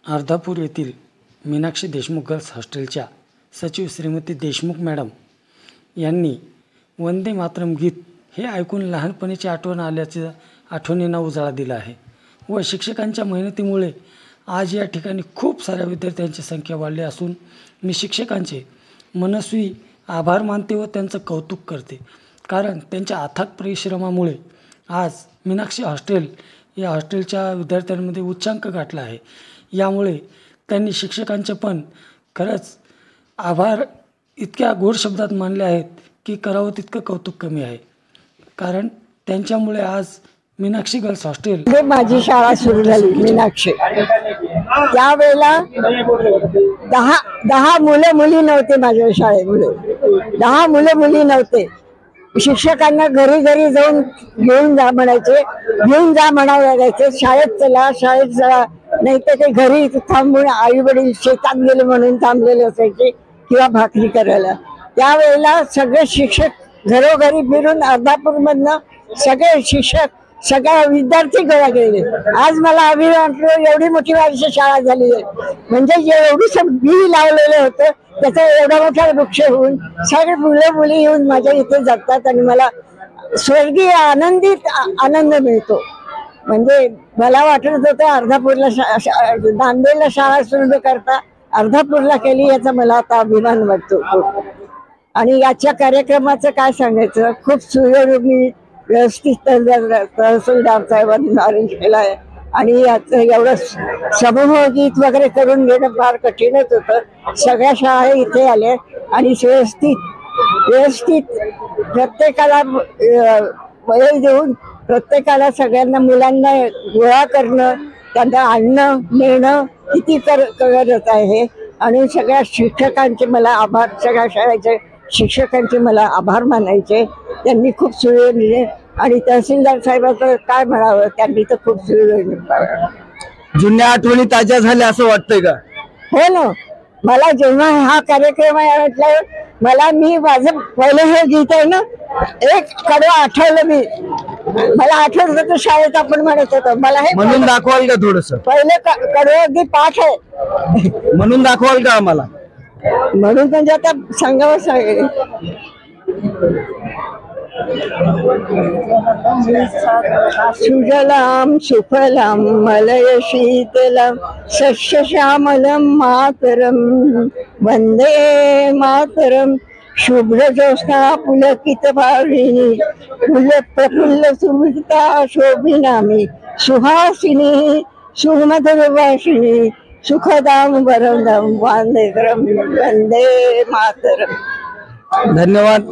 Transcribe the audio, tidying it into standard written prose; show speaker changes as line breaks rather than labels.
अर्धापूर येथील मीनाक्षी देशमुख गर्ल्स हॉस्टेलच्या सचिव श्रीमती देशमुख मॅडम यांनी वंदे मातरम गीत हे ऐकून लहानपणीची आठवण आल्याचं आठवणींना उजाळा दिला आहे व शिक्षकांच्या मेहनतीमुळे आज या ठिकाणी खूप साऱ्या विद्यार्थ्यांची संख्या वाढली असून मी शिक्षकांचे मनस्वी आभार मानते व त्यांचं कौतुक करते, कारण त्यांच्या अथक परिश्रमामुळे आज मीनाक्षी हॉस्टेल या हॉस्टेलच्या विद्यार्थ्यांमध्ये उच्चांक गाठला आहे। यामुळे त्यांनी शिक्षकांचे पण खरंच आभार इतक्या गोड शब्दात मानले आहेत की करावं तितकं कौतुक कमी आहे, कारण त्यांच्यामुळे आज मीनाक्षी गर्ल्स हॉस्टेल
माझी शाळा सुरू झाली मीनाक्षी। त्यावेळेला 10 मुलं मुली नव्हते माझ्या शाळेमध्ये, 10 मुलं मुली नव्हते। शिक्षकांना घरी घरी जाऊन घेऊन जा म्हणायचे, घेऊन जा म्हणावं लागायचे, शाळेत चला शाळेत चला, नाही तर ते घरी थांबून आई वडील शेतात गेले म्हणून थांबलेले असायचे किंवा भाकरी करायला। त्यावेळेला सगळे शिक्षक घरोघरी फिरून अर्धापूर मधनं सगळे शिक्षक सगळे विद्यार्थी गोळा केले। आज मला अभिमान वाटतो एवढी मोठी माझी शाळा झाली आहे, म्हणजे एवढी बी लावलेलं होतं त्याचा एवढा मोठा वृक्ष होऊन सगळे मुलं मुली येऊन माझ्या इथे जातात आणि मला स्वर्गीय आनंदित आनंद मिळतो। म्हणजे मला वाटत होतं अर्धापूरला नांदेडला शाळा सुरू करता अर्धापूरला केली याचा मला आता अभिमान वाटतो। आणि याच्या कार्यक्रमाचं काय सांगायचं, खूप सुयोग्य व्यवस्थित तहसीलदार साहेबांनी अरेंज केला आहे आणि याचं एवढं समूह गीत वगैरे करून घेणं फार कठीणच होतं। सगळ्या शाळा इथे आल्या आणि व्यवस्थित प्रत्येकाला वय देऊन प्रत्येकाला सगळ्यांना मुलांना गोळा करणं, त्यांना आणणं नेणं किती करत आहे। आणि सगळ्या शिक्षकांचे मला आभार, सगळ्या शाळेचे शिक्षकांचे मला आभार मानायचे, त्यांनी खूप सुयोजन। आणि तहसीलदार साहेबांचं काय म्हणावं, त्यांनी तर खूप सुयोजन।
जुन्या आठवणी ताज्या झाल्या असं वाटतंय का?
हो ना, मला जेव्हा हा कार्यक्रम म्हटलं मला मी माझं पहिलं हे गीत आहे ना, एक कडवं आठवलं मला आठवत होतं शाळेत आपण म्हणत होतो, मला हे
म्हणून दाखवाल का थोडस?
पहिलं कडवं अगदी पाठ आहे,
म्हणून दाखवाल का आम्हाला?
म्हणून म्हणजे आता सांगावं सांगेल। सुजलाम सुफलाम मलय शीतलम शस्य श्यामलम मातरम वंदे मातरम। शुभ्र ज्योत्स्ना पुलकित भाविनी फुल प्रफुल्ल सुमिता शोभिनामी सुहासिनी सुमधुर वासिनी सुखदाम वरदाम वंदे मातरम।
धन्यवाद।